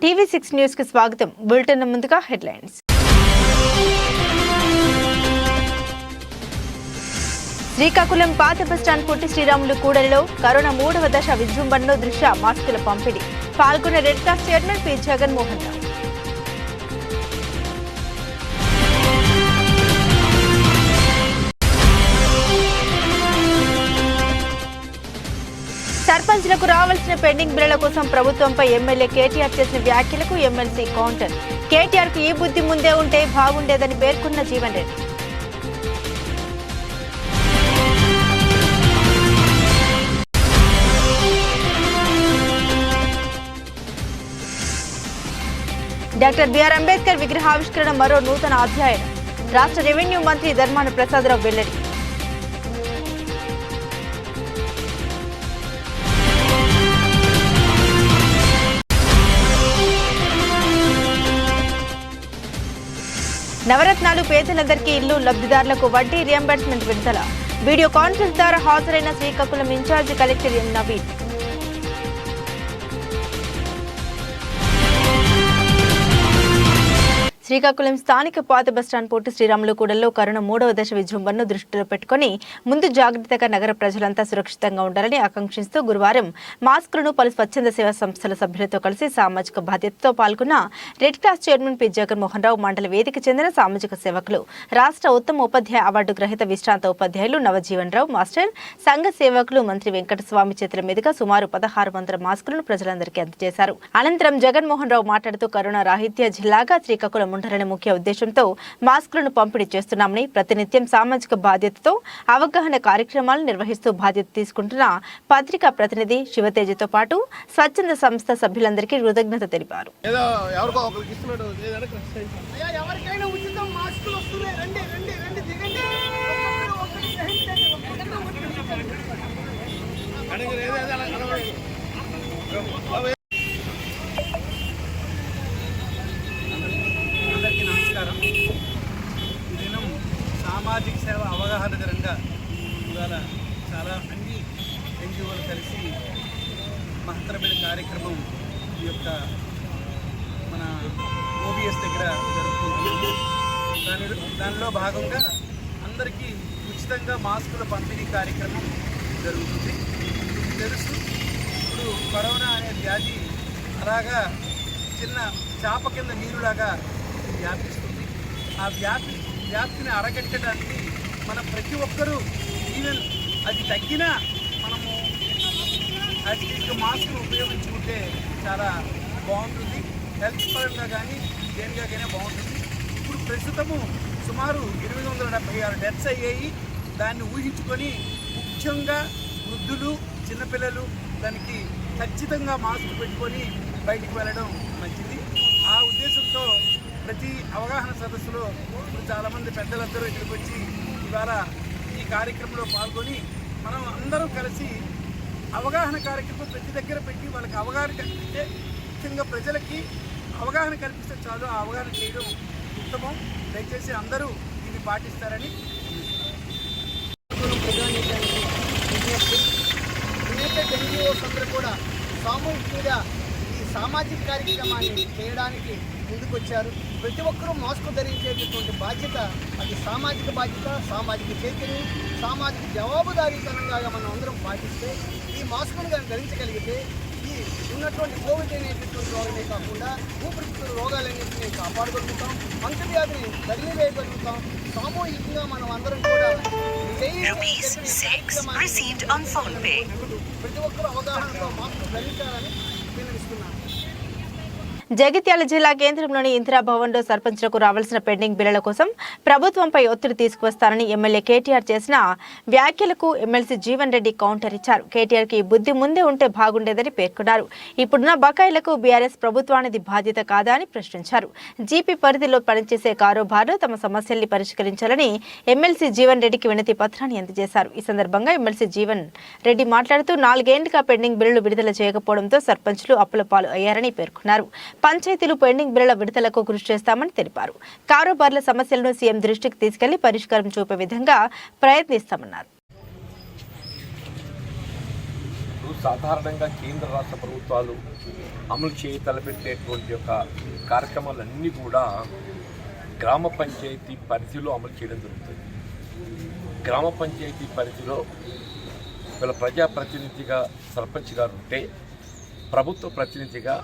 TV6 news కి స్వాగతం. Bulletin ముందుగా హెడ్లైన్స్. శ్రీకాకుళం పాత బస్టాండ్ పొట్టి శ్రీరాములు కూడలిలో కరోనా 3వ దశ విజృంభణలో దృష్ట్యా మాస్కుల పంపిణీ. పాల్గొన్న red cross chairman P Jaganmohan Rao. సర్పంచ్లకు రావాల్సిన పెండింగ్ బిల్లుల కోసం ప్రభుత్వంపై ఎమ్మెల్యే కేటీఆర్ చేసిన వ్యాఖ్యలకు ఎమ్మెల్సీ కౌంటర్. కేటీఆర్ కు ఈ బుద్ధి ముందే ఉంటే బాగుండేదని పేర్కొన్న జీవన్ రెడ్డి. డాక్టర్ బిఆర్ అంబేద్కర్ విగ్రహావిష్కరణ మరో నూతన అధ్యాయం. రాష్ట్ర రెవెన్యూ మంత్రి ధర్మాన ప్రసాదరావు వెల్లడి. నవరత్నాలు పేదలందరికీ ఇల్లు లబ్ధిదారులకు వడ్డీ రియంబర్స్మెంట్ విడుదల. వీడియో కాన్ఫరెన్స్ ద్వారా హాజరైన Srikakulam in charge collector M Naveen. Srikakulam స్థానిక పాత బస్టాండ్ పొట్టి శ్రీరాములు కూడలిలో కరోనా 3వ దశ విజృంభణను దృష్టిలో పెట్టుకుని ముందు జాగ్రత్తగా నగర ప్రజలంతా సురక్షితంగా ఉండాలని ఆకాంక్షిస్తూ గురువారం మాస్కులను పలు స్వచ్ఛంద సేవా సంస్థల సభ్యులతో కలిసి సామాజిక బాధ్యతతో పాల్గొన్న red cross chairman P Jaganmohan Rao, మండల వేదిక చెందిన సామాజిక సేవకులు, రాష్ట్ర ఉత్తమ ఉపాధ్యాయ అవార్డు గ్రహీత విశ్రాంత ఉపాధ్యాయులు నవజీవన్ రావు మాస్టర్, సంఘ సేవకులు మంత్రి వెంకటస్వామి చేతుల మీదుగా సుమారు 1600 మాస్కులను ప్రజలందరికీ అందజేశారు. అనంతరం జగన్మోహన్ రావు మాట్లాడుతూ కరోనా రాహిత్య జిల్లాగా శ్రీకాకుళం ఉండాలనే ముఖ్య ఉద్దేశంతో మాస్కులను పంపిణీ చేస్తున్నామని, ప్రతినిత్యం సామాజిక బాధ్యతతో అవగాహన కార్యక్రమాలు నిర్వహిస్తూ బాధ్యత తీసుకుంటున్న పత్రికా ప్రతినిధి శివతేజతో పాటు స్వచ్ఛంద సంస్థ సభ్యులందరికీ కృతజ్ఞత తెలిపారు. సామాజిక సేవ అవగాహన దినంగా ఇవాళ చాలా అన్ని ఎన్జిఓలు కలిసి మహత్తరమైన కార్యక్రమం ఈ యొక్క మన ఓబిఎస్ దగ్గర జరుపుకుంటున్నాము. దానిలో భాగంగా అందరికీ ఉచితంగా మాస్కుల పంపిణీ కార్యక్రమం జరుగుతుంది. తెలుసు, ఇప్పుడు కరోనా అనే వ్యాధి అలాగా చిన్న చేప కింద నీరులాగా వ్యాపిస్తుంది. ఆ వ్యాప్తిని అరగట్టడానికి మన ప్రతి ఒక్కరూ, ఈవెన్ అది తగ్గినా మనము మాస్క్ను ఉపయోగించుకుంటే చాలా బాగుంటుంది. హెల్త్ పరంగా కానీ దేనిగా కానీ బాగుంటుంది. ఇప్పుడు ప్రస్తుతము సుమారు 876 డెత్స్ అయ్యాయి. దాన్ని ఊహించుకొని ముఖ్యంగా వృద్ధులు, చిన్నపిల్లలు దానికి ఖచ్చితంగా మాస్క్ పెట్టుకొని బయటికి వెళ్ళడం మంచిది. ఆ ఉద్దేశంతో ప్రతి అవగాహన సదస్సులో ఇప్పుడు చాలామంది పెద్దలందరూ ఇక్కడికి వచ్చి ఇవాళ ఈ కార్యక్రమంలో పాల్గొని మనం అందరం కలిసి అవగాహన కార్యక్రమం ప్రతి దగ్గర పెట్టి వాళ్ళకి అవగాహన కల్పిస్తే, ముఖ్యంగా ప్రజలకి అవగాహన కల్పిస్తే చాలు. ఆ అవగాహన చేయడం ఉత్తమం. దయచేసి అందరూ దీన్ని పాటిస్తారని యునైటెడ్ ఎన్జిఓస్ అందరూ కూడా సామూహికంగా ఈ సామాజిక కార్యక్రమాన్ని చేయడానికి ముందుకొచ్చారు. ప్రతి ఒక్కరూ మాస్క్ ధరించేటటువంటి బాధ్యత, అది సామాజిక బాధ్యత, సామాజిక చైతన్యం, సామాజిక జవాబుదారీతనంగా మనం అందరం పాటిస్తే, ఈ మాస్కును కానీ ధరించగలిగితే ఈ ఉన్నటువంటి కోవిడ్ అనేటటువంటి రోగాలే కాకుండా ఊపిరితిత్తుల రోగాలన్నింటినీ కాపాడగలుగుతాం, అంటువ్యాధిని తరిమివేయగలుగుతాం. సామూహికంగా మనం అందరం కూడా ప్రతి ఒక్కరూ అవగాహనతో మాస్క్ ధరించాలని విన్నవిస్తున్నాను. జగిత్యాల జిల్లా కేంద్రంలోని ఇందిరా భవన్లో సర్పంచ్లకు రావాల్సిన పెండింగ్ బిల్లుల కోసం ప్రభుత్వంపై ఒత్తిడి తీసుకువస్తారని ఎమ్మెల్యే కేటీఆర్ చేసిన వ్యాఖ్యలకు ఎమ్మెల్సీ జీవన్ రెడ్డి కౌంటర్ ఇచ్చారు. కేటీఆర్కి బుద్ధి ముందే ఉంటే బాగుండేదని పేర్కొన్నారు. ఇప్పుడున్న బకాయిలకు బీఆర్ఎస్ ప్రభుత్వానికి బాధ్యత కాదా అని ప్రశ్నించారు. జీపీ పరిధిలో పనిచేసే కారోబార్లు తమ సమస్యల్ని పరిష్కరించాలని ఎమ్మెల్సీ జీవన్ రెడ్డికి వినతి పత్రాన్ని అందజేశారు. ఈ సందర్భంగా ఎమ్మెల్సీ జీవన్ రెడ్డి మాట్లాడుతూ 4 ఏళ్లుగా పెండింగ్ బిల్లులు విడుదల చేయకపోవడంతో సర్పంచ్లు అప్పుల పాలు అయ్యారని పేర్కొన్నారు. పంచాయతీలు పెండింగ్ బిల్లుల విడుదలకు కృషి చేస్తామని తెలిపారు. కారోబార్ల సమస్యలను సీఎం దృష్టికి తీసుకెళ్లి పరిష్కారం చూపే విధంగా ప్రయత్నిస్తామన్నారు. సాధారణంగా కేంద్ర రాష్ట్ర ప్రభుత్వాలు అమలు చేయ తలపెట్టేటువంటి యొక్క కార్యక్రమాలన్నీ కూడా గ్రామ పంచాయతీ పరిధిలో అమలు చేయడం జరుగుతుంది. గ్రామ పంచాయతీ పరిధిలో వీళ్ళ ప్రజాప్రతినిధిగా సర్పంచ్ గారు ఉంటే, ప్రభుత్వ ప్రతినిధిగా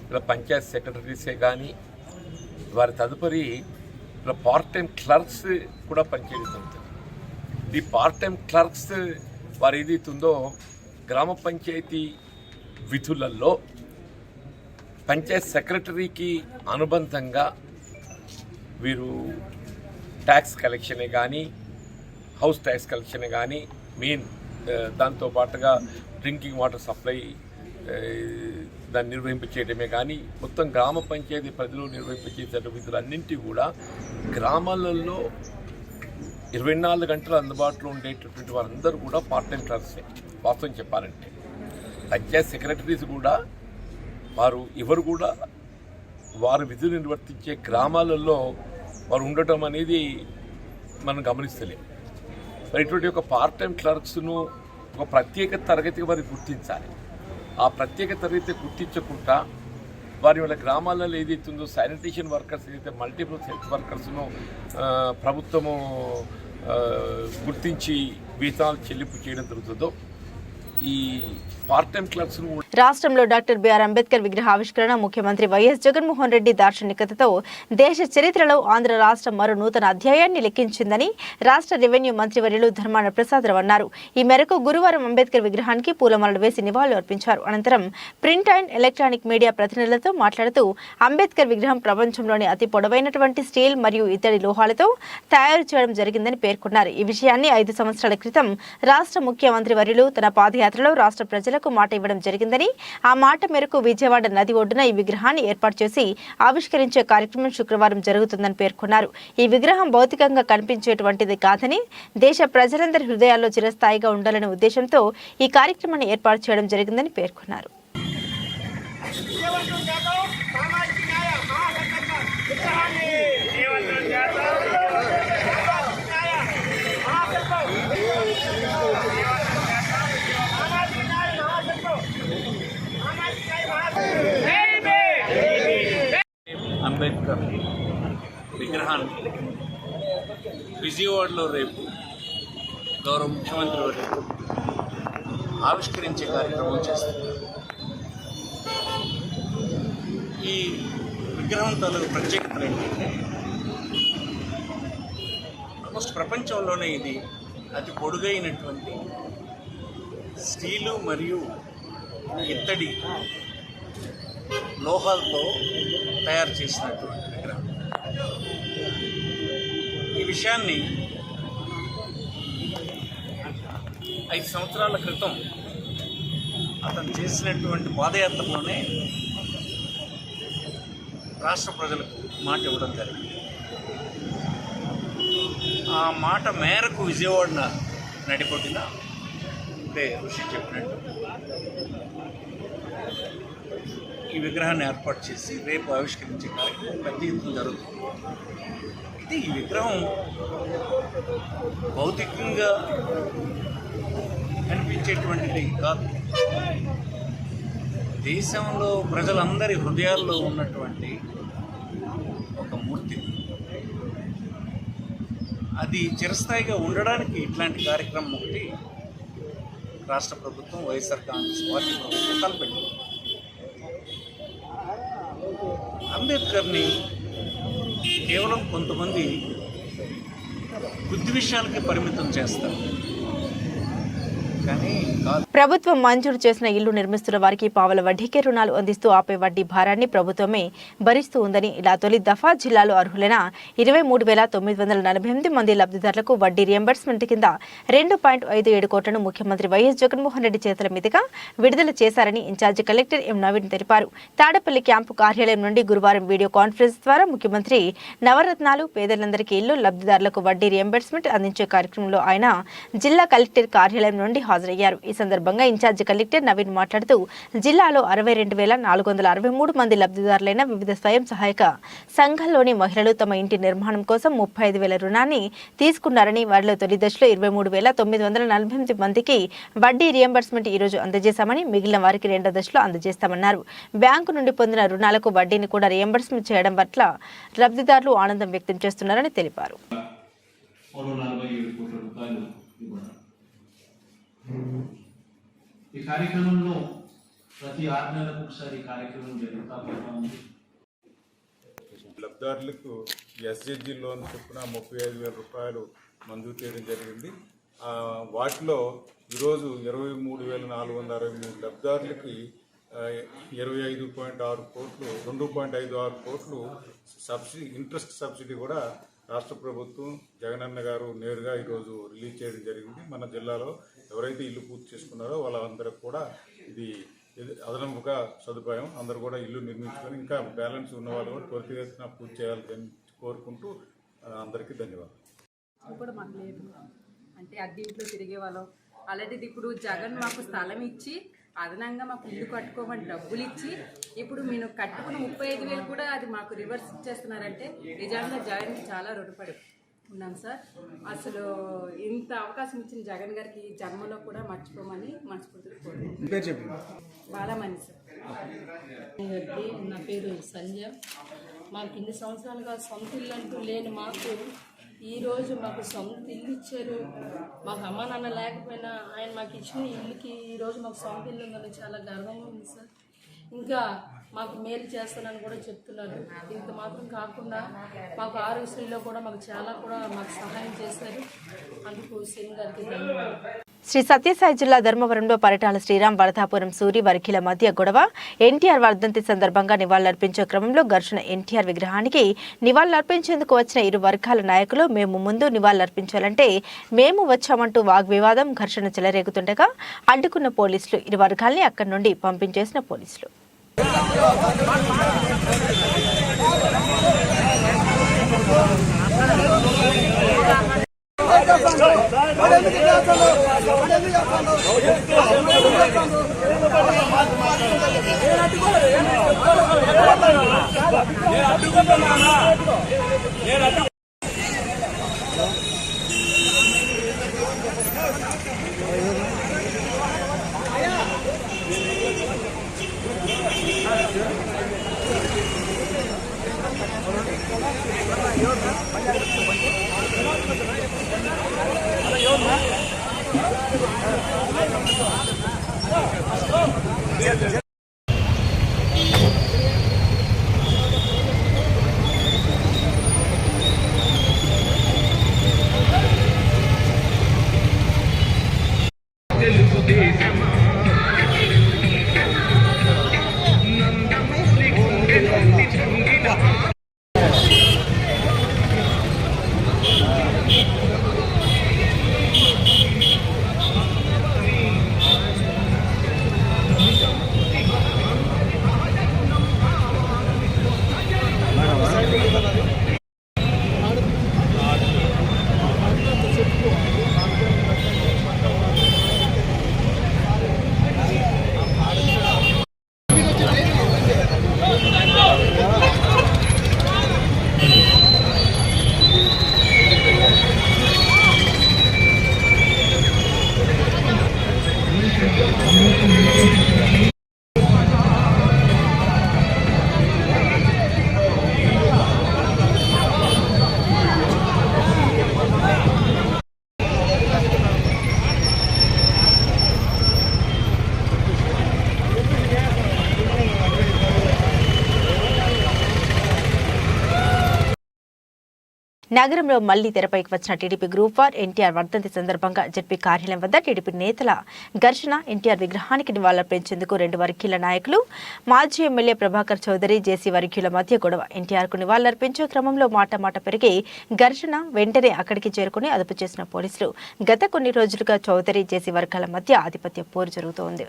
వీళ్ళ పంచాయతీ సెక్రటరీసే కానీ వారి తదుపరి వీళ్ళ పార్ట్ టైం క్లర్క్స్ కూడా పనిచేయడం జరుగుతుంది. ఈ పార్ట్ టైం క్లర్క్స్ వారు ఏదైతుందో గ్రామ పంచాయతీ విధులలో పంచాయత్ సెక్రటరీకి అనుబంధంగా వీరు ట్యాక్స్ కలెక్షనే కానీ, హౌస్ ట్యాక్స్ కలెక్షనే కానీ, మెయిన్ దాంతో పాటుగా డ్రింకింగ్ వాటర్ సప్లై దాన్ని నిర్వహింపచేయడమే కానీ, మొత్తం గ్రామ పంచాయతీ పరిధిలో నిర్వహింపచేసే విధులన్నింటి కూడా గ్రామాలలో 24 గంటలు అందుబాటులో ఉండేటటువంటి వారందరూ కూడా పార్ట్ టైం క్లర్క్సే. వాస్తవం చెప్పాలంటే పంచాయత్ సెక్రటరీస్ కూడా ఎవరు కూడా వారు విధులు నిర్వర్తించే గ్రామాలలో వారు ఉండటం అనేది మనం గమనిస్తలేము. మరి ఇటువంటి ఒక పార్ట్ టైం క్లర్క్స్ను ఒక ప్రత్యేక తరగతిగా వారికి గుర్తించాలి. ఆ ప్రత్యేక తరగతి గుర్తించకుండా వారి వాళ్ళ గ్రామాలలో ఏదైతుందో శానిటేషన్ వర్కర్స్ ఏదైతే మల్టిపుల్ హెల్త్ వర్కర్స్ను ప్రభుత్వము గుర్తించి వేతనాలు చెల్లింపు చేయడం జరుగుతుందో, ఈ పార్ట్ టైం క్లర్క్స్ రాష్ట్రంలో డాక్టర్ బిఆర్ అంబేద్కర్ విగ్రహ ఆవిష్కరణ ముఖ్యమంత్రి వైఎస్ జగన్మోహన్ రెడ్డి దార్శనికతతో దేశ చరిత్రలో ఆంధ్ర రాష్ట్రం మరో నూతన అధ్యాయాన్ని లెక్కించిందని రాష్ట్ర రెవెన్యూ మంత్రివర్యులు ధర్మాన ప్రసాదరావు అన్నారు. ఈ మేరకు గురువారం అంబేద్కర్ విగ్రహానికి పూలమాలలు వేసి నివాళులు అర్పించారు. అనంతరం ప్రింట్ అండ్ ఎలక్ట్రానిక్ మీడియా ప్రతినిధులతో మాట్లాడుతూ అంబేద్కర్ విగ్రహం ప్రపంచంలోని అతి పొడవైనటువంటి స్టీల్ మరియు ఇతడి లోహాలతో తయారు చేయడం జరిగిందని పేర్కొన్నారు. ఈ విషయాన్ని 5 సంవత్సరాల క్రితం రాష్ట్ర ముఖ్యమంత్రి వర్యులు తన పాదయాత్రలో రాష్ట్ర ప్రజలకు మాట ఇవ్వడం జరిగిందని, ఆ మాట మేరకు విజయవాడ నది ఒడ్డున ఈ విగ్రహాన్ని ఏర్పాటు చేసి ఆవిష్కరించే కార్యక్రమం శుక్రవారం జరుగుతుందని పేర్కొన్నారు. ఈ విగ్రహం భౌతికంగా కనిపించేటువంటిది కాదని, దేశ ప్రజలందరి హృదయాల్లో చిరస్థాయిగా ఉండాలనే ఉద్దేశంతో ఈ కార్యక్రమాన్ని ఏర్పాటు చేయడం జరిగిందని పేర్కొన్నారు. అంబేద్కర్ విగ్రహాన్ని విజయవాడలో రేపు గౌరవ ముఖ్యమంత్రి వర్యులు ఆవిష్కరించే కార్యక్రమం చేస్తారు. ఈ విగ్రహం తాలూకు ప్రత్యేకతలు ఏంటంటే, ఆల్మోస్ట్ ప్రపంచంలోనే ఇది అతి పొడుగైనటువంటి స్టీలు మరియు ఇత్తడి లోహాలతో తయారు చేసినటువంటి విగ్రహం. ఈ విషయాన్ని 5 సంవత్సరాల క్రితం అతను చేసినటువంటి పాదయాత్రలోనే రాష్ట్ర ప్రజలకు మాట ఇవ్వడం జరిగింది. ఆ మాట మేరకు విజయవాడ నడిపొట్టిన అంటే ఋషి చెప్పినట్టు ఈ విగ్రహాన్ని ఏర్పాటు చేసి రేపు ఆవిష్కరించే కార్యక్రమం పెద్ద ఎత్తున జరుగుతుంది. అయితే ఈ విగ్రహం భౌతికంగా కనిపించేటువంటిది కాదు, దేశంలో ప్రజలందరి హృదయాల్లో ఉన్నటువంటి ఒక మూర్తి. అది చిరస్థాయిగా ఉండడానికి ఇట్లాంటి కార్యక్రమం ఒకటి రాష్ట్ర ప్రభుత్వం, వైఎస్ఆర్ కాంగ్రెస్ పార్టీ ప్రభుత్వం తలపెట్టింది. అంబేద్కర్ని కేవలం కొంతమంది బుద్ధి విషయాలకి పరిమితం చేస్తారు, కానీ ప్రభుత్వం మంజూరు చేసిన ఇల్లు నిర్మిస్తున్న వారికి పావల వడ్డీకే రుణాలు అందిస్తూ ఆపే వడ్డీ భారాన్ని ప్రభుత్వమే భరిస్తూ ఉందని, ఇలా తొలి దఫా జిల్లాలో అర్హులైన 23,948 మంది లబ్ధిదారులకు వడ్డీ రియంబర్స్మెంట్ కింద 2.57 కోట్లను ముఖ్యమంత్రి వైఎస్ జగన్మోహన్ రెడ్డి చేతుల మీదుగా విడుదల చేశారని ఇన్ఛార్జి కలెక్టర్ ఎం నవీన్ తెలిపారు. తాడపల్లి క్యాంపు కార్యాలయం నుండి గురువారం వీడియో కాన్ఫరెన్స్ ద్వారా ముఖ్యమంత్రి నవరత్నాలు, పేదలందరికీ ఇల్లు, లబ్ధిదారులకు వడ్డీ రియంబర్స్మెంట్ అందించే కార్యక్రమంలో ఆయన జిల్లా కలెక్టర్ కార్యాలయం నుండి హాజరయ్యారు. ఈ సందర్భంగా సందర్భంగా ఇన్ఛార్జి కలెక్టర్ నవీన్ మాట్లాడుతూ జిల్లాలో 62,463 మంది లబ్ధిదారులైన వివిధ స్వయం సహాయక సంఘాల్లోని మహిళలు తమ ఇంటి నిర్మాణం కోసం 35,000 రుణాన్ని తీసుకున్నారని, వారిలో తొలి దశలో 23,948 మందికి వడ్డీ రియంబర్స్మెంట్ ఈ రోజు అందజేశామని, మిగిలిన వారికి రెండో దశలో అందజేస్తామన్నారు. బ్యాంకు నుండి పొందిన రుణాలకు వడ్డీని కూడా రియంబర్స్మెంట్ చేయడం పట్ల లబ్ధిదారులు ఆనందం వ్యక్తం చేస్తున్నారని తెలిపారు. ఈ కార్యక్రమంలో ప్రతి 6 నెలలకు ఒకసారి కార్యక్రమం జరుగుతూ ఉంది. లబ్ధిదారులకు ఎస్జెడ్జి లోన్ చొప్పున 35,000 రూపాయలు మంజూరు చేయడం జరిగింది. వాటిలో ఈరోజు 23,463 లబ్ధిదారులకి 25.6 కోట్లు 2.56 కోట్లు సబ్సిడీ ఇంట్రెస్ట్ సబ్సిడీ కూడా రాష్ట్ర ప్రభుత్వం జగనన్న గారు నేరుగా ఈరోజు రిలీజ్ చేయడం జరిగింది. మన జిల్లాలో ఎవరైతే ఇల్లు పూర్తి చేసుకున్నారో వాళ్ళందరికీ కూడా ఇది అదనపుగా సదుపాయం. అందరూ కూడా ఇల్లు నిర్మించుకొని ఇంకా బ్యాలెన్స్ ఉన్న వాళ్ళు కూడా త్వరితగతిన పూర్తి చేయాలని కోరుకుంటూ అందరికీ ధన్యవాదాలు. కూడా మాకు లేదు అంటే అద్దె ఇంట్లో తిరిగే వాళ్ళం. అలాంటిది ఇప్పుడు జగన్ మాకు స్థలం ఇచ్చి అదనంగా మాకు ఇల్లు కట్టుకోమని డబ్బులు ఇచ్చి ఇప్పుడు మేము కట్టుకున్న 35,000 కూడా అది మాకు రివర్స్ ఇచ్చేస్తున్నారంటే నిజంగా జగన్ చాలా రుణపడి ఉన్నాం సార్. అసలు ఇంత అవకాశం ఇచ్చిన జగన్ గారికి జన్మలో కూడా మర్చిపోమని మనస్ఫూర్తిగా కోరుకుంటున్నాం. బాలమణి సార్. నా పేరు సంజయ్. మాకు ఇన్ని సంవత్సరాలుగా సొంత ఇల్లు అంటూ లేని మాకు ఈరోజు మాకు సొంత ఇల్లు ఇచ్చారు. మాకు అమ్మ నాన్న లేకపోయినా ఆయన మాకు ఇచ్చిన ఇల్లుకి ఈరోజు మాకు సొంత ఇల్లు ఉందని చాలా గర్వంగా ఉంది సార్. ఇంకా మాకు మేలు చేస్తానని కూడా చెప్తున్నారు. ఇంత మాత్రం కాకుండా మాకు ఆరోగ్యశ్రీలో కూడా మాకు చాలా కూడా మాకు సహాయం చేశారు. అందుకు సింగ్ గారికి ధన్యవాదాలు. శ్రీ సత్యసాయి జిల్లా ధర్మవరంలో పరిటాల శ్రీరామ్ వరదాపురం సూరి వర్గీల మధ్య గొడవ. ఎన్టీఆర్ వర్ధంతి సందర్భంగా నివాళులర్పించే క్రమంలో ఘర్షణ. ఎన్టీఆర్ విగ్రహానికి నివాళులర్పించేందుకు వచ్చిన ఇరు వర్గాల నాయకులు మేము ముందు నివాళులర్పించాలంటే మేము వచ్చామంటూ వాగ్వివాదం, ఘర్షణ చెలరేగుతుండగా అడ్డుకున్న పోలీసులు ఇరు వర్గాల్ని అక్కడి నుండి పంపించేసిన పోలీసులు. నగరంలో మళ్లీ తెరపైకి వచ్చిన టీడీపీ గ్రూప్ వార్. ఎన్టీఆర్ వర్ధంతి సందర్భంగా జెడ్పీ కార్యాలయం వద్ద టీడీపీ నేతల ఘర్షణ. ఎన్టీఆర్ విగ్రహానికి నివాళులర్పించేందుకు రెండు వర్గీయుల నాయకులు, మాజీ ఎమ్మెల్యే ప్రభాకర్ చౌదరి, జేసీ వర్గీయుల మధ్య గొడవ. ఎన్టీఆర్కు నివాళులర్పించే క్రమంలో మాట పెరిగి ఘర్షణ. వెంటనే అక్కడికి చేరుకుని అదుపు చేసిన పోలీసులు. గత కొన్ని రోజులుగా చౌదరి, జేసీ వర్గాల మధ్య ఆధిపత్య పోరు జరుగుతోంది.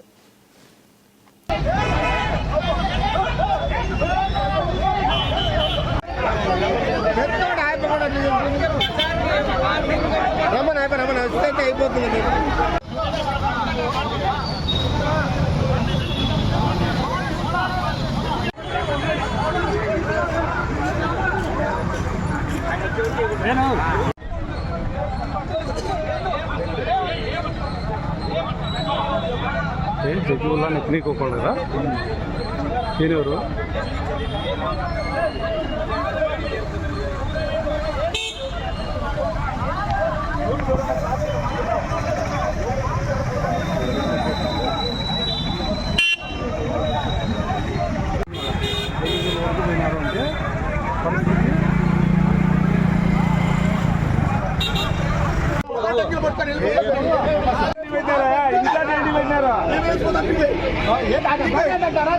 రమణ అయిపోతుంది. జగ్గులా నెక్కినీకోకుండా ఈయనెవరు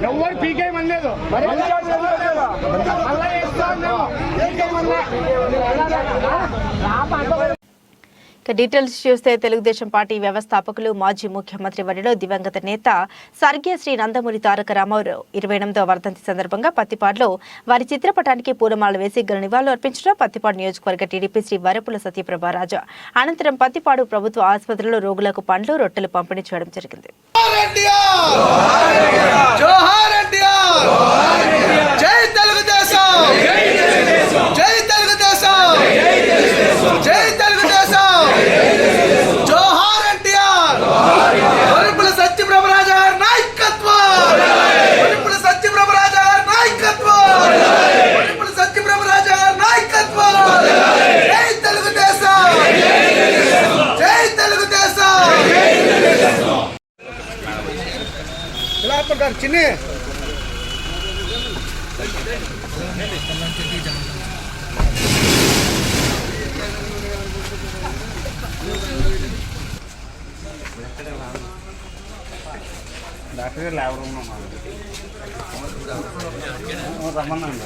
ఎవరు పీకే మనలేదు డీటెయిల్స్ చూస్తే తెలుగుదేశం పార్టీ వ్యవస్థాపకులు మాజీ ముఖ్యమంత్రి వర్యులు దివంగత నేత స్వర్గీయ శ్రీ నందమూరి తారక రామారావు 28వ వర్ధంతి సందర్భంగా పత్తిపాడులో వారి చిత్రపటానికి పూలమాల వేసి ఘన నివాళులు అర్పించడం పత్తిపాడు నియోజకవర్గ టీడీపీ శ్రీ వరపుల సత్యప్రభారాజు అనంతరం పత్తిపాడు ప్రభుత్వ ఆసుపత్రిలో రోగులకు పండ్లు రొట్టెలు పంపిణీ చేయడం జరిగింది. చిన్ని డాక్టర్ గారు ఎవరు రమ్మన్నాను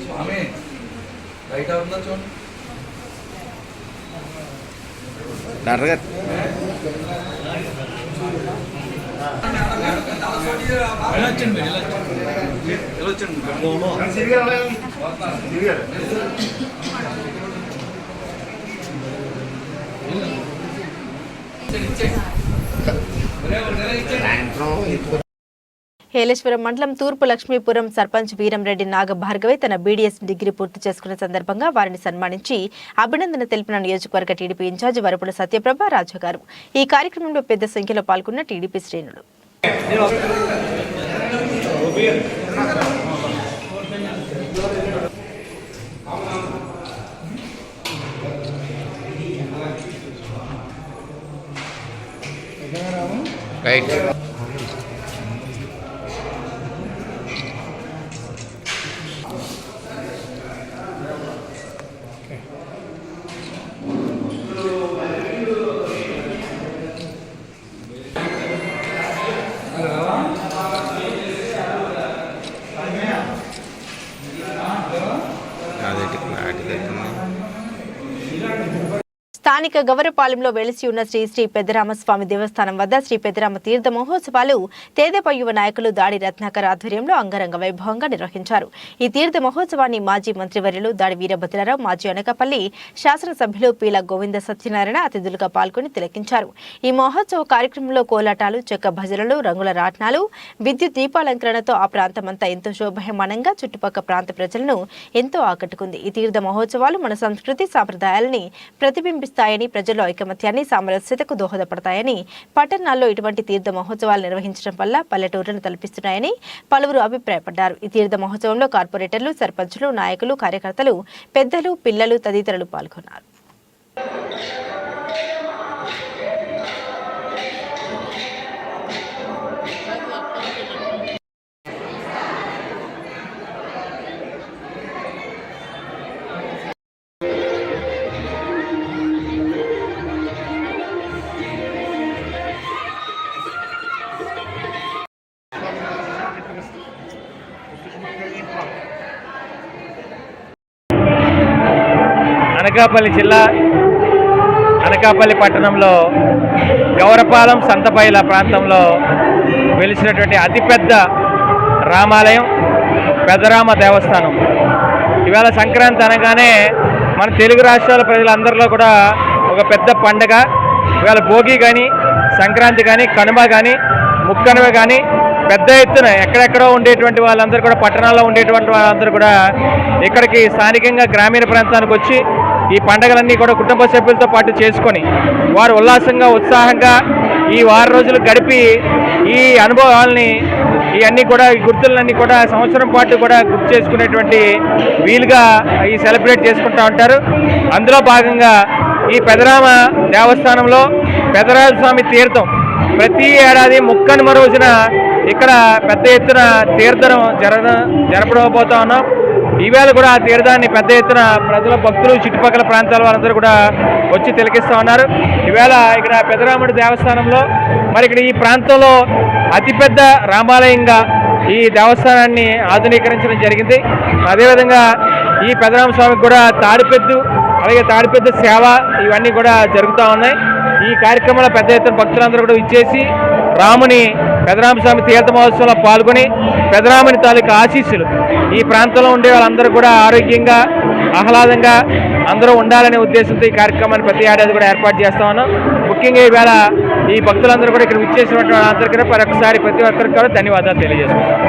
స్వామి రైట్ అవుతుందా చూడండి డాక్టర్ గారు హేలేశ్వరం మండలం తూర్పు లక్ష్మీపురం సర్పంచ్ వీరంరెడ్డి నాగభార్గవి తన బీడీఎస్ డిగ్రీ పూర్తి చేసుకున్న సందర్భంగా వారిని సన్మానించి అభినందన తెలిపిన నియోజకవర్గ టీడీపీ ఇన్ఛార్జి వరపుల సత్యప్రభ రాజు గారు. ఈ కార్యక్రమంలో పెద్ద సంఖ్యలో పాల్గొన్న టీడీపీ శ్రేణులు. స్థానిక గవరపాలెంలో వెలిసి ఉన్న శ్రీ శ్రీ పెద్దరామస్వామి దేవస్థానం వద్ద శ్రీ పెద్దరామ తీర్థ మహోత్సవాలు తేదేపా యువ నాయకులు దాడి రత్నాకర్ ఆధ్వర్యంలో అంగరంగ వైభవంగా నిర్వహించారు. ఈ తీర్థ మహోత్సవాన్ని మాజీ మంత్రివర్యులు దాడి వీరభద్రరావు, మాజీ అనకాపల్లి శాసనసభ్యులు పీల గోవింద సత్యనారాయణ అతిథులుగా పాల్గొని తిలకించారు. ఈ మహోత్సవ కార్యక్రమంలో కోలాటాలు, చెక్క భజనలు, రంగుల రాట్నాలు, విద్యుత్ దీపాలంకరణతో ఆ ప్రాంతమంతా ఎంతో శోభాయమానంగా చుట్టుపక్కల ప్రాంత ప్రజలను ఎంతో ఆకట్టుకుంది. ఈ తీర్థ మహోత్సవాలు మన సంస్కృతి సాంప్రదాయాలని ప్రతిబింబిస్తాయని, ప్రజల్లో ఐకమత్యాన్ని, సామరస్యతకు దోహదపడతాయని, పట్టణాల్లో ఇటువంటి తీర్థ మహోత్సవాలు నిర్వహించడం వల్ల పల్లెటూరులను తలపిస్తున్నాయని పలువురు అభిప్రాయపడ్డారు. ఈ తీర్థ మహోత్సవంలో కార్పొరేటర్లు, సర్పంచులు, నాయకులు, కార్యకర్తలు, పెద్దలు, పిల్లలు తదితరులు పాల్గొన్నారు. అనకాపల్లి జిల్లా అనకాపల్లి పట్టణంలో గౌరపాలెం సంతపైల ప్రాంతంలో వెలిసినటువంటి అతిపెద్ద రామాలయం పెద్దరామ దేవస్థానం. ఇవాళ సంక్రాంతి అనగానే మన తెలుగు రాష్ట్రాల ప్రజలందరిలో కూడా ఒక పెద్ద పండగ. ఇవాళ భోగి కానీ, సంక్రాంతి కానీ, కనుమ కానీ, ముక్కనుమ కానీ పెద్ద ఎత్తున ఎక్కడెక్కడో ఉండేటువంటి వాళ్ళందరూ కూడా, పట్టణాల్లో ఉండేటువంటి వాళ్ళందరూ కూడా ఇక్కడికి స్థానికంగా గ్రామీణ ప్రాంతానికి వచ్చి ఈ పండుగలన్నీ కూడా కుటుంబ సభ్యులతో పాటు చేసుకొని వారు ఉల్లాసంగా ఉత్సాహంగా ఈ వారం రోజులు గడిపి ఈ అనుభవాలని ఇవన్నీ కూడా, ఈ గుర్తులన్నీ కూడా సంవత్సరం పాటు కూడా గుర్తు చేసుకునేటువంటి వీలుగా ఈ సెలబ్రేట్ చేసుకుంటూ ఉంటారు. అందులో భాగంగా ఈ పెదరామ దేవస్థానంలో పెదరామ స్వామి తీర్థం ప్రతి ఏడాది ముక్కనుమ రోజున ఇక్కడ పెద్ద ఎత్తున తీర్థం జరపబోతా ఉన్నాం. ఈవేళ కూడా ఆ తీర్థాన్ని పెద్ద ఎత్తున ప్రజల భక్తులు, చుట్టుపక్కల ప్రాంతాల వారందరూ కూడా వచ్చి తిలకిస్తూ ఉన్నారు. ఈవేళ ఇక్కడ పెదరాముడి దేవస్థానంలో మరి ఇక్కడ ఈ ప్రాంతంలో అతిపెద్ద రామాలయంగా ఈ దేవస్థానాన్ని ఆధునీకరించడం జరిగింది. అదేవిధంగా ఈ పెదరామ స్వామికి కూడా తాడిపెద్దు, అలాగే తాడిపెద్దు సేవ ఇవన్నీ కూడా జరుగుతూ ఉన్నాయి. ఈ కార్యక్రమంలో పెద్ద ఎత్తున భక్తులందరూ కూడా ఇచ్చేసి రాముని పెదరామస్వామి తీర్థ మహోత్సవంలో పాల్గొని పెదరాముని తాలూకా ఆశీస్సులు ఈ ప్రాంతంలో ఉండే వాళ్ళందరూ కూడా ఆరోగ్యంగా, ఆహ్లాదంగా అందరూ ఉండాలనే ఉద్దేశంతో ఈ కార్యక్రమాన్ని ప్రతి ఏడాది కూడా ఏర్పాటు చేస్తా ఉన్నాం. ముఖ్యంగా ఈవేళ ఈ భక్తులందరూ కూడా ఇక్కడ విచ్చేసినటువంటి వాళ్ళందరికీ మరొకసారి ప్రతి ఒక్కరికి కూడా ధన్యవాదాలు తెలియజేసుకుంటాం.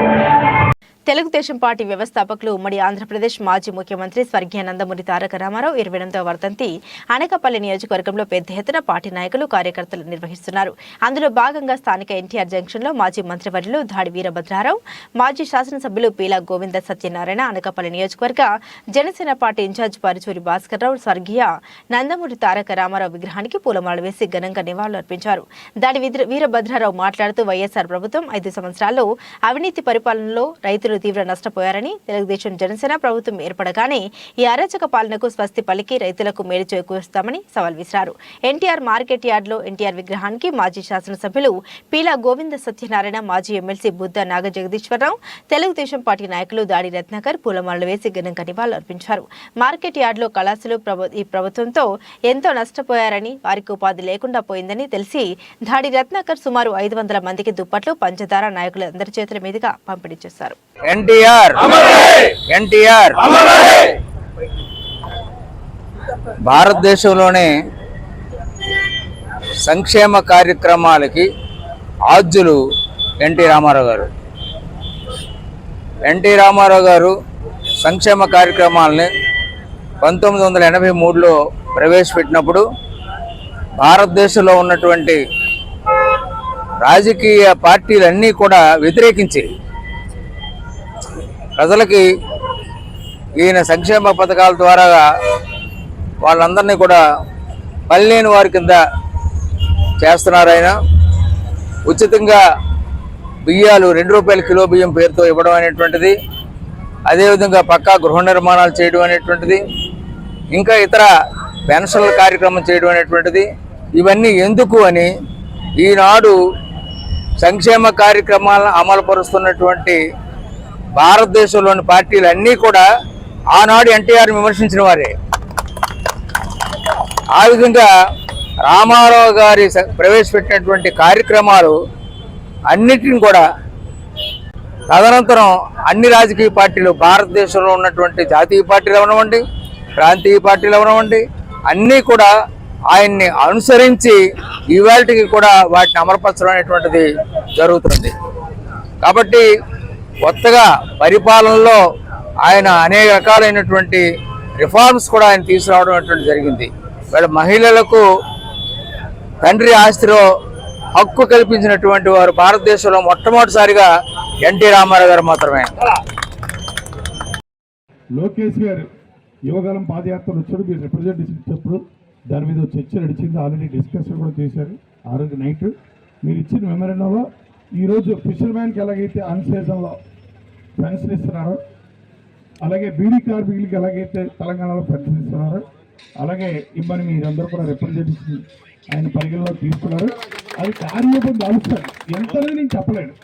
తెలుగుదేశం పార్టీ వ్యవస్థాపకులు ఉమ్మడి ఆంధ్రప్రదేశ్ మాజీ ముఖ్యమంత్రి స్వర్గీయ నందమూరి తారక రామారావు 28వ వర్ధంతి అనకాపల్లి నియోజకవర్గంలో పెద్ద ఎత్తున పార్టీ నాయకులు, కార్యకర్తలు నిర్వహిస్తున్నారు. అందులో భాగంగా స్థానిక ఎన్టీఆర్ జంక్షన్లో మాజీ మంత్రివర్యులు దాడి వీరభద్రారావు, మాజీ శాసనసభ్యులు పీలా గోవింద సత్యనారాయణ, అనకాపల్లి నియోజకవర్గ జనసేన పార్టీ ఇన్ఛార్జ్ పరుచూరి భాస్కర్రావు స్వర్గీయ నందమూరి తారక రామారావు విగ్రహానికి పూలమాల వేసి ఘనంగా నివాళులర్పించారు. దాడి వీరభద్రారావు మాట్లాడుతూ వైఎస్ఆర్ ప్రభుత్వం 5 సంవత్సరాల్లో అవినీతి పరిపాలనలో రైతులు తీవ్ర నష్టపోయారని, తెలుగుదేశం జనసేన ప్రభుత్వం ఏర్పడగానే ఈ అరాచక పాలనకు స్వస్తి పలికి రైతులకు మేలు చేకూరుస్తామని సవాల్ విసిరారు. ఎన్టీఆర్ మార్కెట్ యార్డ్లో ఎన్టీఆర్ విగ్రహానికి మాజీ శాసనసభ్యులు పీలా గోవింద సత్యనారాయణ, మాజీ ఎమ్మెల్సీ బుద్ధ నాగజగదీశ్వరరావు, తెలుగుదేశం పార్టీ నాయకులు దాడి రత్నాకర్ పూలమాలలు వేసి ఘనంగా నివాళులర్పించారు. మార్కెట్ యార్డ్లో కళాశాలు ఈ ప్రభుత్వంతో ఎంతో నష్టపోయారని, వారికి ఉపాధి లేకుండా పోయిందని తెలిసి దాడి రత్నాకర్ సుమారు 500 మందికి దుప్పట్లు, పంచదార నాయకులందరి చేతుల మీదుగా పంపిణీ చేశారు. ఎన్టీఆర్ భారతదేశంలోనే సంక్షేమ కార్యక్రమాలకి ఆద్యులు ఎన్టీ రామారావు గారు. ఎన్టీ రామారావు గారు సంక్షేమ కార్యక్రమాలని 1983లో ప్రవేశపెట్టినప్పుడు భారతదేశంలో ఉన్నటువంటి రాజకీయ పార్టీలన్నీ కూడా వ్యతిరేకించి ప్రజలకి ఈయన సంక్షేమ పథకాల ద్వారా వాళ్ళందరినీ కూడా పనిలేని వారి కింద చేస్తున్నారు. ఆయన ఉచితంగా బియ్యాలు 2 రూపాయల కిలో బియ్యం పేరుతో ఇవ్వడం అనేటువంటిది, అదేవిధంగా పక్కా గృహ నిర్మాణాలు చేయడం అనేటువంటిది, ఇంకా ఇతర పెన్షన్ల కార్యక్రమం చేయడం అనేటువంటిది, ఇవన్నీ ఎందుకు అని ఈనాడు సంక్షేమ కార్యక్రమాలను అమలుపరుస్తున్నటువంటి భారతదేశంలోని పార్టీలన్నీ కూడా ఆనాడు ఎన్టీఆర్ విమర్శించిన వారే. ఆ విధంగా రామారావు గారి ప్రవేశపెట్టినటువంటి కార్యక్రమాలు అన్నిటిని కూడా తదనంతరం అన్ని రాజకీయ పార్టీలు, భారతదేశంలో ఉన్నటువంటి జాతీయ పార్టీలు అవనివ్వండి, ప్రాంతీయ పార్టీలు అవనివ్వండి, అన్నీ కూడా ఆయన్ని అనుసరించి ఇవాళకి కూడా వాటిని అమలుపరచడం అనేటువంటిది జరుగుతుంది. కాబట్టి కొత్తగా పరిపాలనలో ఆయన అనేక రకాలైనటువంటి రిఫార్మ్స్ కూడా ఆయన తీసుకురావడం అనేటువంటి జరిగింది. వీళ్ళ మహిళలకు తండ్రి ఆస్తిలో హక్కు కల్పించినటువంటి వారు భారతదేశంలో మొట్టమొదటిసారిగా ఎన్టీ రామారావు గారు మాత్రమే. లోకేష్ గారు యువగలం పాదయాత్రలు వచ్చాడు, మీరు రిప్రజెంటేషన్ ఇచ్చినప్పుడు దాని మీద చర్చ నడిచింది, ఆల్రెడీ డిస్కషన్ కూడా చేశారు. ఆ రోజు నైట్ మీరు ఇచ్చిన మెమోరాండంలో ఈరోజు ఫిషర్ మ్యాన్కి ఎలాగైతే అన్ సీజన్లో పెన్షన్ ఇస్తున్నారో, అలాగే బీడీ కార్మికులకి ఎలాగైతే తెలంగాణలో పెన్షన్ ఇస్తున్నారో, అలాగే ఇమ్మని మీరందరూ కూడా రిప్రజెంటేషన్ ఆయన పరిగణలో తీసుకున్నారు. అది కార్యరూపం దాలుస్తారు. ఎంతనేది నేను చెప్పలేను,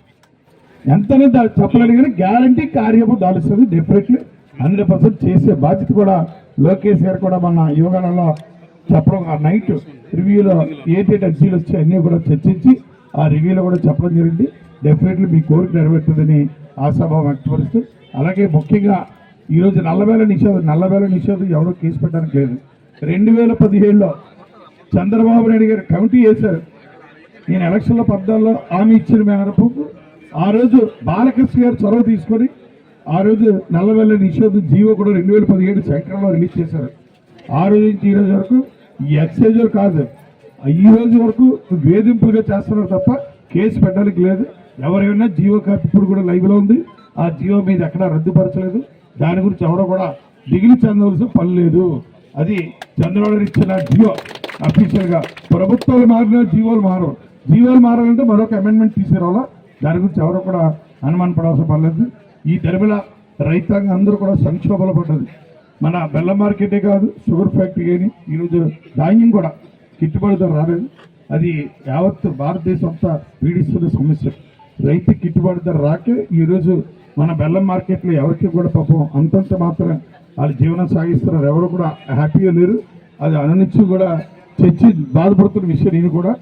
ఎంతనేది చెప్పలేను, కానీ గ్యారంటీ కార్యరూపం దాలుస్తుంది. డెఫినెట్లీ 100% చేసే బాధ్యత కూడా లోకేష్ గారు కూడా మన యువగణంలో చెప్పడం, ఆ నైట్ రివ్యూలో ఏదైతే అర్జీలు వచ్చాయి అన్నీ కూడా చర్చించి ఆ రివ్యూలో కూడా చెప్పడం జరిగింది. డెఫినెట్లీ మీ కోరిక నెరవేరుతుందని ఆశాభావం వ్యక్తపరుస్తూ, అలాగే ముఖ్యంగా ఈరోజు నల్లవేల నిషేధం ఎవరో కేసు పెట్టడానికి లేదు. 2017లో చంద్రబాబు నాయుడు గారు కమిటీ వేశారు. నేను ఎలక్షన్లో 14లో హామీ ఇచ్చిన మేరకు ఆ రోజు బాలకృష్ణ గారు చొరవ తీసుకొని ఆ రోజు నల్లవేల నిషేధం జీవో కూడా 2017 సంవత్సరంలో రిలీజ్ చేశారు. ఆ రోజు నుంచి ఈ రోజు వరకు ఈ ఎక్సైజ్ కాదు, ఈ రోజు వరకు వేధింపులుగా చేస్తున్నారు తప్ప కేసు పెట్టడానికి లేదు. ఎవరైనా జీవో కాపీ ఇప్పుడు కూడా లైవ్లో ఉంది. ఆ జీవో మీద ఎక్కడా రద్దుపరచలేదు. దాని గురించి ఎవరో కూడా దిగులు చెందవలసిన పని లేదు. అది చంద్రబాబు ఇచ్చిన జియో. అఫీషియల్గా ప్రభుత్వాలు మారిన జీవోలు మారాలంటే మరొక అమెండ్మెంట్ తీసుకురావాలా. దాని గురించి ఎవరో కూడా అనుమానపడాల్సిన పర్లేదు. ఈ దరిమిల రైతాంగం అందరూ కూడా సంక్షోభంలో పడ్డది. మన బెల్లం మార్కెటే కాదు, షుగర్ ఫ్యాక్టరీ కానీ ఈరోజు ధాన్యం కూడా గిట్టుబాటు ధర రాలేదు. అది యావత్ భారతదేశం అంతా పీడిస్తున్న సమస్య. రైతు గిట్టుబాటు ధర రాకే ఈరోజు మన బెల్లం మార్కెట్లో ఎవరికి కూడా పాపం అంతంత మాత్రం వాళ్ళు జీవనం సాగిస్తున్నారు. ఎవరు కూడా హ్యాపీగా లేరు. అది అనునిత్యం కూడా చర్చి బాధపడుతున్న విషయం. నేను కూడా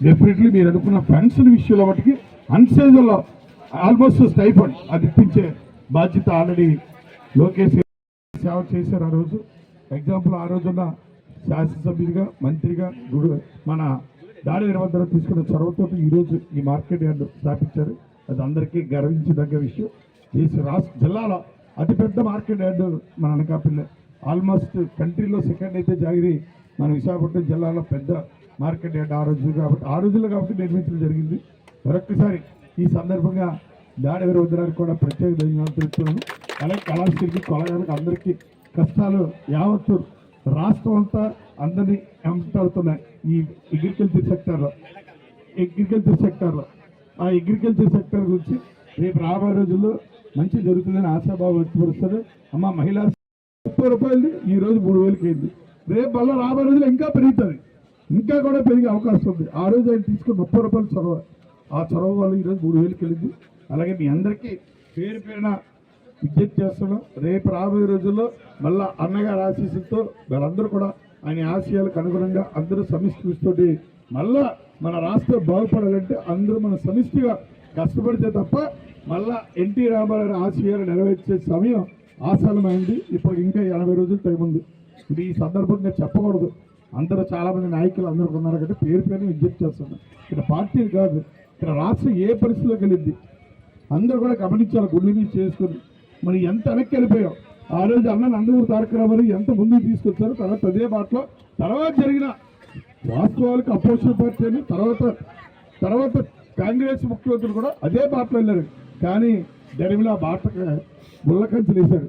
డెఫినెట్లీ మీరు అనుకున్న పెన్షన్ విషయంలో బట్టి అన్సేజ్లో ఆల్మోస్ట్ స్టైఫండ్ అది ఇప్పించే బాధ్యత ఆల్రెడీ లోకేష్ సేవ చేశారు. ఆ రోజు ఎగ్జాంపుల్ ఆ రోజున్న శాసనసభ్యుడిగా మంత్రిగా మన దాడి నిర్వహణ తీసుకున్న చొరవతో ఈరోజు ఈ మార్కెట్ యార్డు స్థాపించారు. అది అందరికీ గర్వించదగ్గ విషయం. రాష్ట్ర జిల్లాలో అతిపెద్ద మార్కెట్ యార్డు మన అనకాపల్లి. ఆల్మోస్ట్ కంట్రీలో సెకండ్ అయితే జాగిరి మన విశాఖపట్నం జిల్లాలో పెద్ద మార్కెట్ యార్డ్ ఆ రోజుల్లో కాబట్టి నిర్మించడం జరిగింది. మరొకసారి ఈ సందర్భంగా దాడి విరోధనానికి కూడా ప్రత్యేక ధన్యవాదాలు తెలుపుతున్నాను. అలాగే కళాశిల్పి కొలగారికి అందరికీ కష్టాలు యావత్తు రాష్ట్రం అంతా అందరినీ వెంటాడుతున్నాయి ఈ అగ్రికల్చర్ సెక్టార్లో. ఆ అగ్రికల్చర్ సెక్టర్ గురించి రేపు రాబోయే రోజుల్లో మంచి జరుగుతుందని ఆశాభావం వ్యక్తపరుస్తారు. అమ్మ మహిళా 30 రూపాయలు ఈరోజు 3000కి అయింది. రేపు మళ్ళీ రాబోయే రోజుల్లో ఇంకా పెరుగుతుంది, ఇంకా కూడా పెరిగే అవకాశం ఉంది. ఆ రోజు ఆయన తీసుకుని 30 రూపాయలు చొరవ, ఆ చొరవ వల్ల ఈరోజు 3000కి వెళ్ళింది. అలాగే మీ అందరికీ పేరు పేరున విజ్ఞప్తి చేస్తున్నాం. రేపు రాబోయే రోజుల్లో మళ్ళా అన్నగారి ఆశీస్సులతో వాళ్ళందరూ కూడా ఆయన ఆశయాలకు అనుగుణంగా అందరూ సమిష్టి కృషితోటి మళ్ళా మన రాష్ట్రం బాగుపడాలంటే అందరూ మన సమిష్టిగా కష్టపడితే తప్ప మళ్ళా ఎన్టీ రామారావు ఆశయాలు నెరవేర్చే సమయం ఆసన్నమైంది. ఇప్పుడు ఇంకా 80 రోజులు టైం ఉంది. ఇది ఈ సందర్భంగా చెప్పకూడదు. అందరూ చాలామంది నాయకులు అందరూ ఉన్నారు కాబట్టి పేరు పేరుని విజ్ఞప్తి చేస్తున్నాం. ఇక్కడ పార్టీలు కాదు, ఇక్కడ రాష్ట్రం ఏ పరిస్థితిలోకి వెళ్ళింది అందరూ కూడా గమనించాలి. గుండె మీద చేసుకుని మనం ఎంత వెనక్కి వెళ్ళిపోయాం. ఆ రోజు అన్న నందమూరి తారక రామారావు ఎంత ముందుకు తీసుకొచ్చారో తర్వాత అదే బాటలో తర్వాత జరిగిన వాస్తవాలకు అపోజిషన్ పార్టీ అని తర్వాత కాంగ్రెస్ ముఖ్యమంత్రులు కూడా అదే బాటలో వెళ్ళారు. కానీ దరిమిలా బాటకు ముళ్ళకంచెలు వేశారు.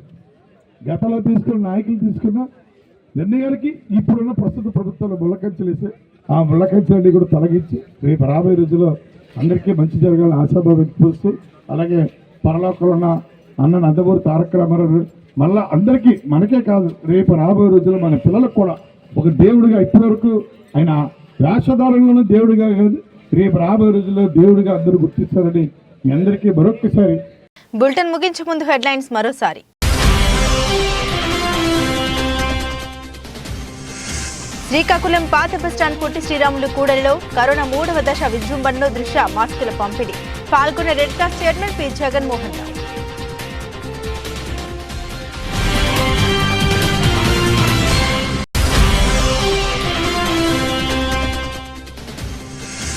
గతంలో తీసుకున్న నాయకులు తీసుకున్న నిర్ణయాలకి ఇప్పుడున్న ప్రస్తుత ప్రభుత్వాలు ముళ్ళకంచెలు వేసారు. ఆ ముళ్ళకంచెలన్నీ కూడా తొలగించి రేపు రాబోయే రోజుల్లో అందరికీ మంచి జరగాలని ఆశాభావం వ్యక్తపరుస్తూ, అలాగే పరలోకంలో ఉన్న అన్న నందమూరి తారక రామారావు మళ్ళా అందరికీ మనకే కాదు రేపు రాబోయే రోజుల్లో మన పిల్లలకు కూడా ఒక దేవుడిగా, ఇప్పటివరకు ఆయన వేషధారంలోనూ దేవుడిగా కాదు, రేపు రాబోయే రోజుల్లో దేవుడిగా అందరూ గుర్తిస్తారని మీ అందరికీ మరొకసారి. బులెటిన్ ముగించే ముందు హెడ్లైన్స్ మరోసారి. శ్రీకాకుళం పాత బస్టాండ్ పొట్టి శ్రీరాములు కూడలిలో కరోనా 3వ దశ విజృంభణలో దృష్ట్యా మాస్కుల పంపిణీ. పాల్గొన్న red cross chairman P Jaganmohan Rao.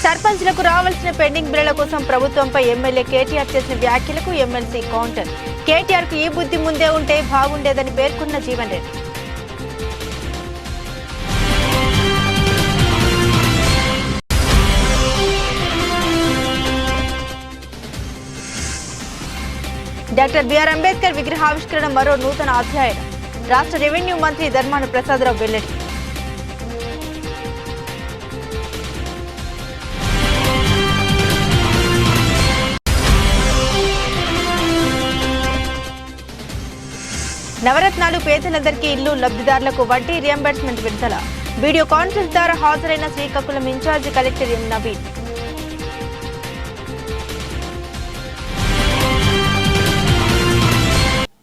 సర్పంచ్లకు రావాల్సిన పెండింగ్ బిల్లుల కోసం ప్రభుత్వంపై ఎమ్మెల్యే కేటీఆర్ చేసిన వ్యాఖ్యలకు ఎమ్మెల్సీ కౌంటర్. కేటీఆర్ కు ఈ బుద్ధి ముందే ఉంటే బాగుండేదని పేర్కొన్న జీవన్ రెడ్డి. డాక్టర్ బిఆర్ అంబేద్కర్ విగ్రహావిష్కరణ మరో నూతన అధ్యాయం. రాష్ట్ర రెవెన్యూ మంత్రి ధర్మాన ప్రసాదరావు వెల్లడి. నవరత్నాలు పేదలందరికీ ఇల్లు లబ్ధిదారులకు వడ్డీ రియంబర్స్మెంట్ విడుదల. వీడియో కాన్ఫరెన్స్ ద్వారా హాజరైన Srikakulam in charge collector M Naveen.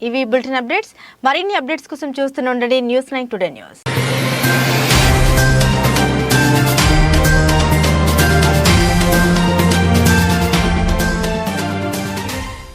ఇవి బులెటిన్ అప్డేట్స్. మరిన్ని అప్డేట్స్ కోసం చూస్తూనే ఉండండి న్యూస్ 9 టుడే న్యూస్.